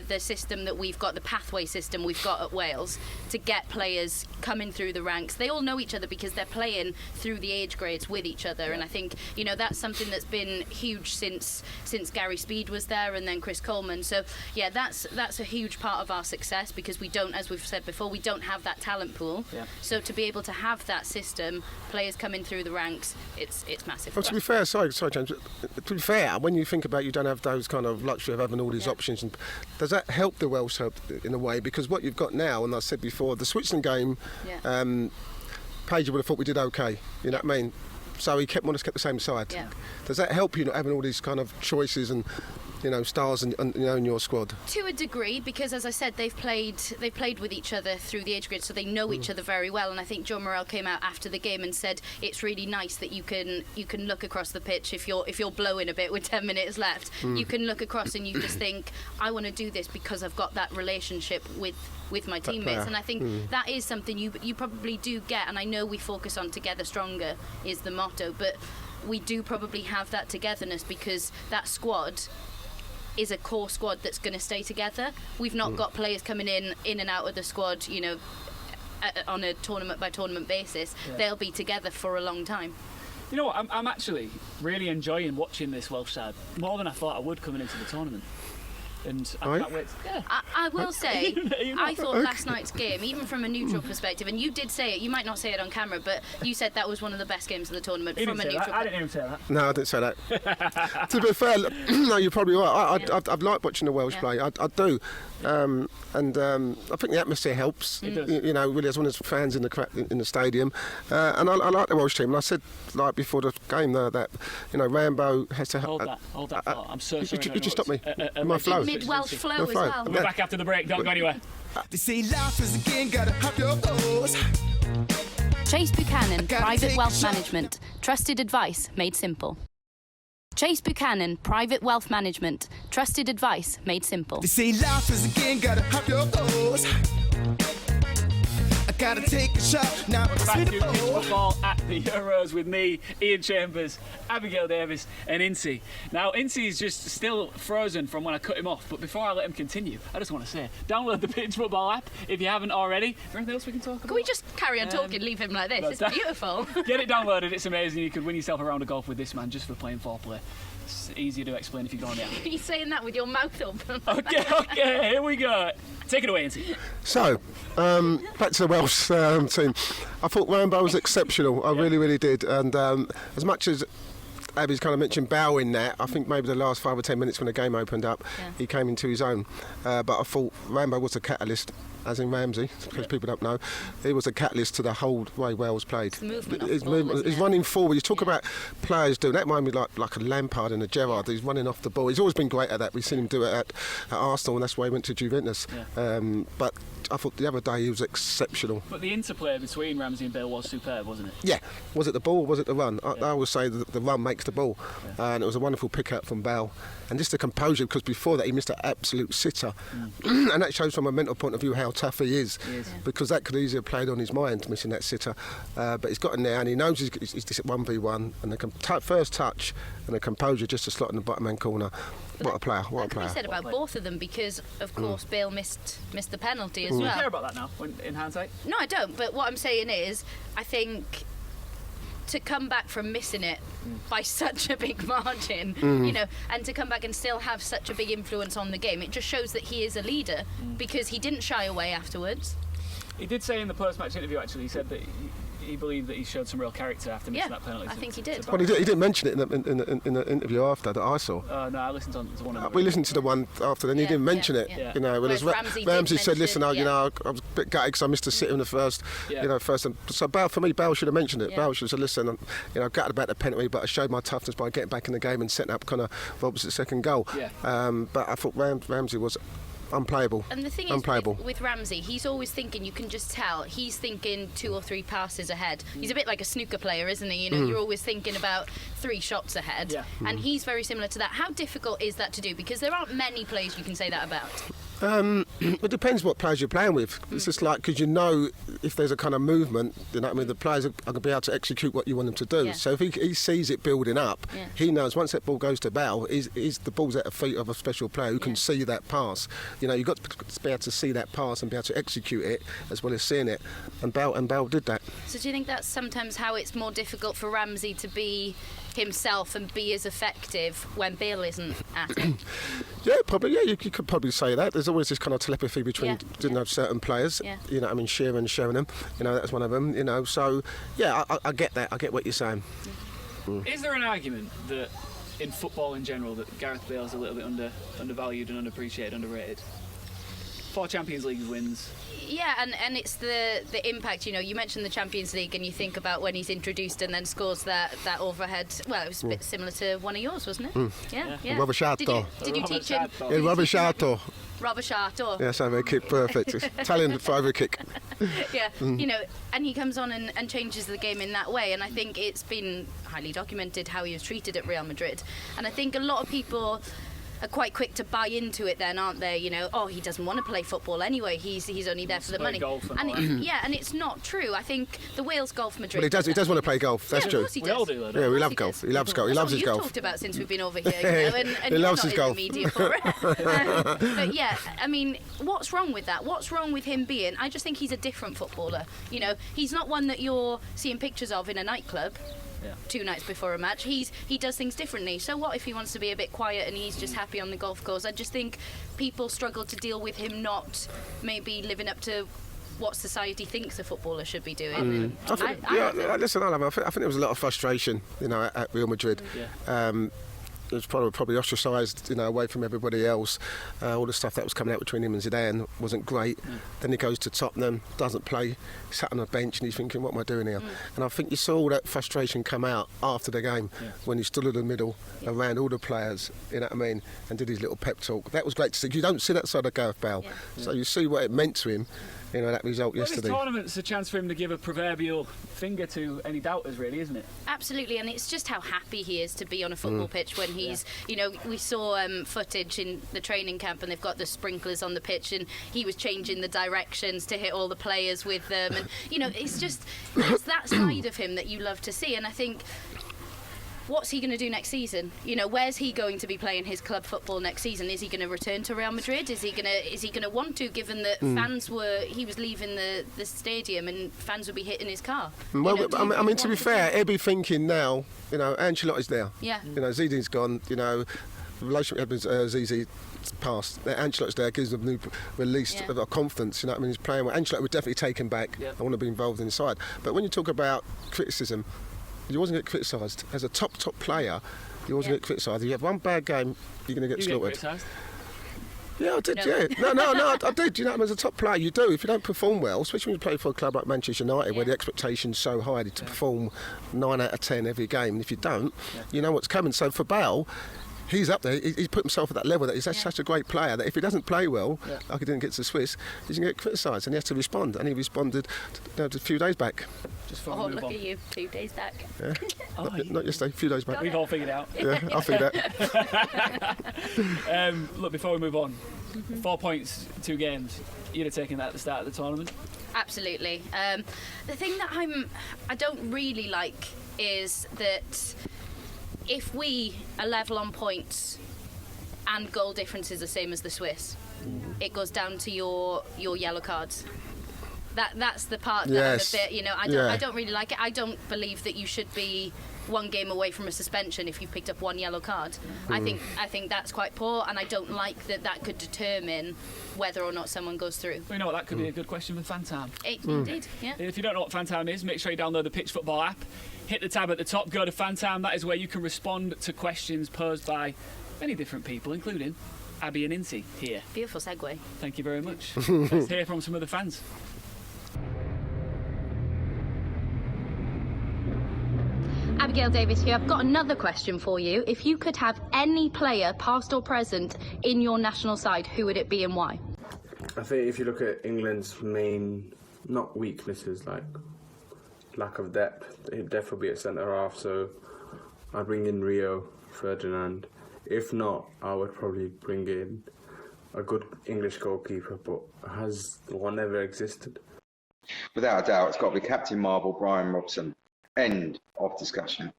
the system that we've got, the pathway system we've got at Wales, to get players coming through the ranks. They all know each other because they're playing through the age grades with each other, and I think that's something that's been huge since Gary Speed was there, and then Chris Coleman. So yeah, that's a huge part of our success, because we don't, as we've said before, we don't have that talent pool. So to be able to have that system, players coming through the ranks, it's massive. Well, to be fair, sorry James, to be fair, when you think about, you don't have those kind of luxury of having all these options, and does that help the Welsh in a way? Because what you've got now, and I said before, the Switzerland game, Page would have thought we did okay, you know what I mean? So he kept the same side. Does that help you not having all these kind of choices and stars in your squad? To a degree, because as I said, they've played with each other through the age grid, so they know each other very well. And I think John Morrell came out after the game and said it's really nice that you can look across the pitch if you're blowing a bit with 10 minutes left. You can look across and you just think, I want to do this because I've got that relationship with my teammates. And I think that is something you probably do get. And I know we focus on together stronger is the motto, but we do probably have that togetherness because that squad is a core squad that's going to stay together. We've not got players coming in and out of the squad, on a tournament by tournament basis. They'll be together for a long time. You know what? I'm actually really enjoying watching this Welsh side more than I thought I would coming into the tournament. And I can't wait. Yeah. I will say, I thought last night's game, even from a neutral perspective, and you did say it, you might not say it on camera, but you said that was one of the best games of the tournament from a neutral. I didn't even say that. No, I didn't say that. To be fair, no, you're probably right. I've liked watching the Welsh play. I do. And I think the atmosphere helps. It does. Really, as one of the fans in the stadium. And I like the Welsh team. And I said, before the game that Rambo has to hold that thought. I'm so sorry. You just stopped me. My flow. Mid-Welsh flow as well. We're back after the break. Don't go anywhere. They say life is a game, gotta have your goals. Chase Buchanan, Private Wealth Management. Trusted advice made simple. Chase Buchanan, Private Wealth Management. Trusted advice made simple. They say life is a game, gotta have your goals. I gotta take a shot now. Welcome back to Pitch Football at the Euros with me, Iain Chambers, Abigail Davies and Ince. Now, Ince is just still frozen from when I cut him off, but before I let him continue, I just want to say, download the Pitch Football app if you haven't already. Is there anything else we can talk about? Can we just carry on talking, leave him like this? It's beautiful. Get it downloaded, it's amazing. You could win yourself a round of golf with this man just for playing foreplay. It's easier to explain if you go on the app. Are you saying that with your mouth open? Okay, here we go. Take it away, Ince. So, back to the Welsh team. I thought Rambo was exceptional. I really, really did. And as much as Abby's kind of mentioned Bow in that, I think maybe the last 5 or 10 minutes when the game opened up, he came into his own. But I thought Rambo was the catalyst, as in Ramsey, because people don't know. He was a catalyst to the whole way Wales played. His running forward. You talk about players doing that. Reminds me like a Lampard and a Gerrard. He's running off the ball. He's always been great at that. We've seen him do it at Arsenal, and that's why he went to Juventus. But I thought the other day he was exceptional. But the interplay between Ramsey and Bale was superb, wasn't it? Yeah. Was it the ball or was it the run? I always say that the run makes the ball. And it was a wonderful pick-up from Bale. And just the composure, because before that he missed an absolute sitter. And that shows from a mental point of view how tough he is. Because that could easily have played on his mind, missing that sitter. But he's got in there and he knows he's just at 1v1. And the first touch and the composure just to slot in the bottom hand corner. What a player, what a player. That can be said about both of them because, of course, Bale missed the penalty as Do well. you care about that now, in hindsight? No, I don't. But what I'm saying is, I think to come back from missing it by such a big margin, and to come back and still have such a big influence on the game, it just shows that he is a leader because he didn't shy away afterwards. He did say in the post-match interview, actually, he said that he believed that he showed some real character after missing that penalty. I think he did. Well, he didn't mention it in the interview after that I saw. No, I listened to one of them. We listened to the one after, then he didn't mention it. Yeah. Whereas Ramsey said, "Listen, I was a bit gutted because I missed a sitter in the first, first." So for me, Bale should have mentioned it. Yeah. Bale should have said, "Listen, I'm gutted about the penalty, but I showed my toughness by getting back in the game and setting up kind of Roberts' second goal." Yeah. But I thought Ramsey was unplayable. And the thing is, with Ramsey, he's always thinking, you can just tell, he's thinking 2 or 3 passes ahead. He's a bit like a snooker player, isn't he? You're always thinking about 3 shots ahead. Yeah. And he's very similar to that. How difficult is that to do? Because there aren't many players you can say that about. It depends what players you're playing with. It's just like, because if there's a kind of movement, the players are going to be able to execute what you want them to do. So if he sees it building up, he knows once that ball goes to Bale, the ball's at the feet of a special player who can see that pass. You've got to be able to see that pass and be able to execute it as well as seeing it. And Bale did that. So do you think that's sometimes how it's more difficult for Ramsey to be himself and be as effective when Bale isn't at it? Yeah, probably. Yeah, you could probably say that. There's always this kind of telepathy between certain players. Yeah. Shearer and Sheringham. That's one of them. So yeah, I get that. I get what you're saying. Is there an argument that in football in general that Gareth Bale's a little bit undervalued and underappreciated, underrated? 4 Champions League wins. Yeah, and it's the impact. You know, you mentioned the Champions League, and you think about when he's introduced and then scores that overhead. Well, it was a bit similar to one of yours, wasn't it? Yeah. Rovesciato. Did you teach him? Yeah, Rovesciato. Rovesciato. Yes, over kick, perfect. Italian for over kick. Yeah, you know, and he comes on and changes the game in that way. And I think it's been highly documented how he was treated at Real Madrid. And I think a lot of people are quite quick to buy into it then, aren't they? You know, oh, he doesn't want to play football anyway, he's only there for the money. And it's not true. I think the Wales Golf Madrid... But he does want to play golf, that's true. We all do, yeah, we love golf. He loves golf. He loves his golf. That's what you've talked about since we've been over here, you know, and he loves you're his not golf. in the media for it. But yeah, I mean, what's wrong with that? What's wrong with him being... I just think he's a different footballer. You know, he's not one that you're seeing pictures of in a nightclub. Yeah. 2 nights before a match. He does things differently. So what if he wants to be a bit quiet and he's just happy on the golf course? I just think people struggle to deal with him not maybe living up to what society thinks a footballer should be doing. Listen, I think there was a lot of frustration, you know, at Real Madrid. It was probably ostracised, you know, away from everybody else. All the stuff that was coming out between him and Zidane wasn't great. Then he goes to Tottenham, doesn't play, sat on a bench, and he's thinking, what am I doing here? And I think you saw all that frustration come out after the game when he stood in the middle around all the players, you know what I mean, and did his little pep talk. That was great to see. You don't see that side of Gareth Bale, so you see what it meant to him. You know, that result yesterday. This tournament's a chance for him to give a proverbial finger to any doubters, really, isn't it? Absolutely, and it's just how happy he is to be on a football pitch when he's, you know, we saw footage in the training camp and they've got the sprinklers on the pitch and he was changing the directions to hit all the players with them, and, you know, it's that side of him that you love to see, and I think... What's he going to do next season? You know, where's he going to be playing his club football next season? Is he going to return to Real Madrid? Is he going to want to, given that he was leaving the stadium and fans would be hitting his car? Well, you know, I mean, to be fair, he'll be thinking now, you know, Ancelotti's there. Yeah. You know, Zidane's gone, you know, the relationship with Zizi past. Ancelot's there, gives them a new release of confidence, you know what I mean? He's playing well. Ancelotti would definitely take him back. I want to be involved inside. But when you talk about criticism, you wasn't get criticised. As a top player, you wasn't get criticised. If you have one bad game, you're going to get slaughtered. Yeah, I did, No, I did. You know, as a top player, you do. If you don't perform well, especially when you play for a club like Manchester United, where the expectation's so high to perform 9 out of 10 every game, and if you don't, you know what's coming. So for Bale, he's up there. He's put himself at that level that he's such a great player that if he doesn't play well, like he didn't get to the Swiss, he's going to get criticised and he has to respond. And he responded a few days back. Look at you, 2 days back. Yeah. Not yesterday, a few days back. We've all figured it out. Yeah, I figured that. Look, before we move on, 4 points, 2 games. You'd have taken that at the start of the tournament? Absolutely. The thing that I don't really like is that if we are level on points and goal difference is the same as the Swiss, it goes down to your yellow cards. That's the part that I'm a bit, you know, I don't really like it. I don't believe that you should be 1 game away from a suspension if you've picked up 1 yellow card. I think that's quite poor, and I don't like that could determine whether or not someone goes through. Well, you know what, that could be a good question for Fan Time. Indeed, yeah. If you don't know what Fan Time is, make sure you download the Pitch Football app. Hit the tab at the top, go to Fan Time. That is where you can respond to questions posed by many different people, including Abby and Ince here. Beautiful segue. Thank you very much. Let's hear from some of the fans. Abigail Davies here. I've got another question for you. If you could have any player, past or present, in your national side, who would it be and why? I think if you look at England's main, not weaknesses, like lack of depth, it'd definitely be at centre-half, so I'd bring in Rio Ferdinand. If not, I would probably bring in a good English goalkeeper, but has one ever existed? Without a doubt, it's got to be Captain Marvel, Brian Robson. End of discussion.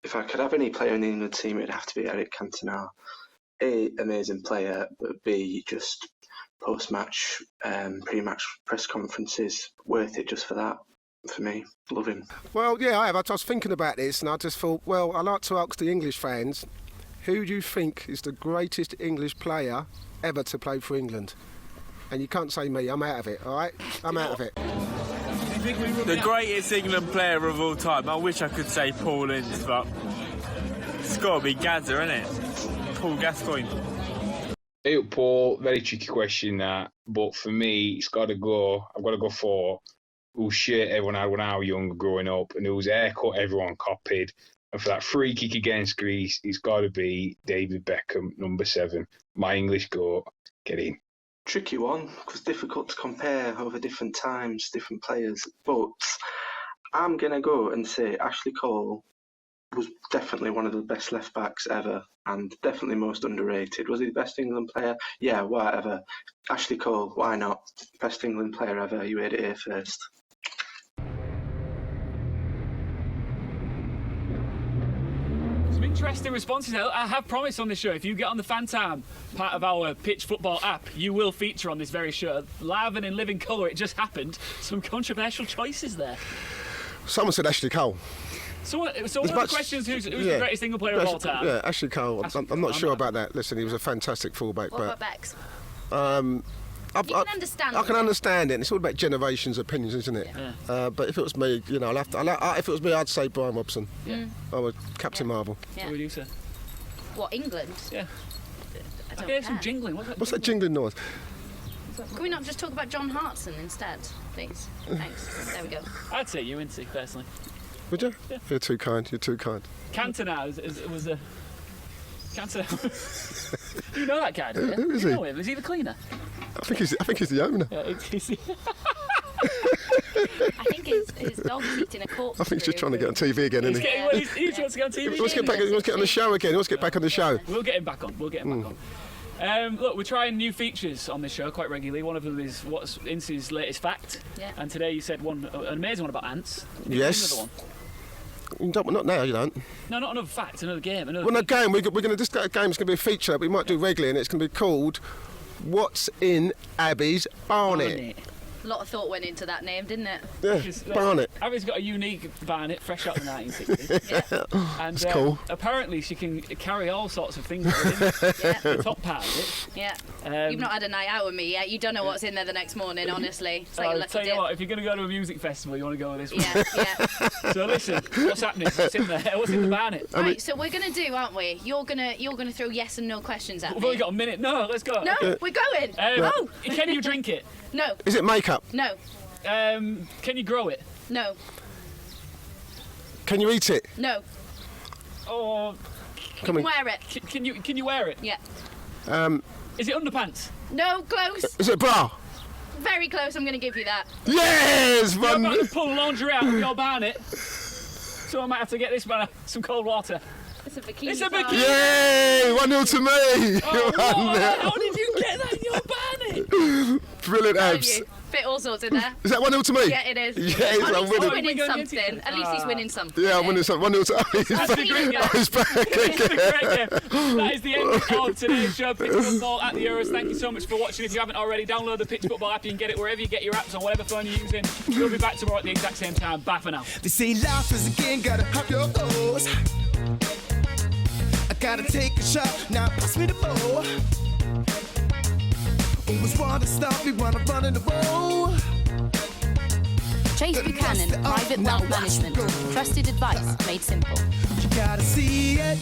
If I could have any player in the England team, it'd have to be Eric Cantona. A, amazing player, but B, just post-match, pre-match press conferences, worth it just for that. For me, love him. Well, yeah, I have. I was thinking about this, and I just thought, well, I'd like to ask the English fans, who do you think is the greatest English player ever to play for England? And you can't say me. I'm out of it. All right, I'm out of it. The greatest England player of all time. I wish I could say Paul Ince, but it's got to be Gazza, isn't it? Paul Gascoigne. Hey, Paul, very tricky question that, but for me, I've got to go for whose shirt everyone had when I was young growing up and whose haircut everyone copied. And for that free kick against Greece, it's got to be David Beckham, number 7. My English goat. Get in. Tricky one, because difficult to compare over different times, different players. But I'm going to go and say Ashley Cole was definitely one of the best left backs ever and definitely most underrated. Was he the best England player? Yeah, whatever. Ashley Cole, why not? Best England player ever. You heard it here first. Some interesting responses. I have promised on this show, if you get on the Fan Time part of our Pitch Football app, you will feature on this very show. Live and in living colour, it just happened. Some controversial choices there. Someone said Ashley Cole. So one of the questions, who's the greatest England player of all time? Yeah, Ashley Cole. I'm not sure about that. Listen, he was a fantastic fullback. What about Becks? You can understand. I can understand it. And it's all about generations' opinions, isn't it? Yeah. But if it was me, you know, if it was me, I'd say Brian Robson. Yeah. I would Captain Marvel. Yeah. What would you say? What, England? Yeah. I Okay, some jingling. What's that jingling noise? Can we not just talk about John Hartson instead, please? Thanks. There we go. I'd say you, Ince, personally. Would you? Yeah. You're too kind. You're too kind. Cantona was a... Cantona... You know that guy, don't you? Who is you he? Know him? Is he the cleaner? I think he's the owner. Yeah, is he? I think his dog's eating a corpse. I think he's just trying to get on TV again, isn't he? He wants to get on TV. He wants to get on the show again. He wants to get back on the show. We'll get him back on. Look, we're trying new features on this show quite regularly. One of them is what's Ince's latest fact. Yeah. And today you said an amazing one about ants. Yes. Another one. Not now, you don't. No, not another fact, another game. Well, no game. We're going to. This game's going to be a feature that we might do regularly, and it's going to be called "What's in Abby's Barnet?" A lot of thought went into that name, didn't it? Yeah, Barnet. Abby's got a unique Barnet, fresh out of the 1960s. Yeah. And that's cool. Apparently she can carry all sorts of things within the top part of it. Yeah. You've not had a night out with me yet. You don't know what's in there the next morning, honestly. It's like a lucky tell you dip. what, if you're going to go to a music festival, you want to go with this one. Yeah. So listen, what's happening? What's in there? What's in the Barnet? Right, so we're going to do, aren't we? You're gonna throw yes and no questions at me. We've only got a minute. No, let's go. No, we're going. Can you drink it? No. Is it makeup? No. Can you grow it? No. Can you eat it? No. Or can you wear it? Can you wear it? Yeah. Is it underpants? No, close. Is it a bra? Very close. I'm going to give you that. Yes. You're about to pull laundry out of your Barnet, so I might have to get this man some cold water. It's a bikini. It's a bikini. Yay! 1-0 to me. How did you get that in your Barnet? Brilliant, Abs. Fit all sorts in there. Is that 1-0 to me? Yeah, it is. Yes, I'm winning. He's winning something. At least he's winning something. Yeah, I'm winning something. 1-0 to he's back again. That is the end of today's show. Pitch Football at the Euros. Thank you so much for watching. If you haven't already, download the Pitch Football app. You can get it wherever you get your apps on whatever phone you're using. We'll be back tomorrow at the exact same time. Bye for now. They say life is a game, gotta have your goals. I gotta take a shot, now pass me the ball. Always wanna stop me when I'm running the road. Chase Buchanan, Private Wealth Management. Trusted advice made simple. You gotta see it.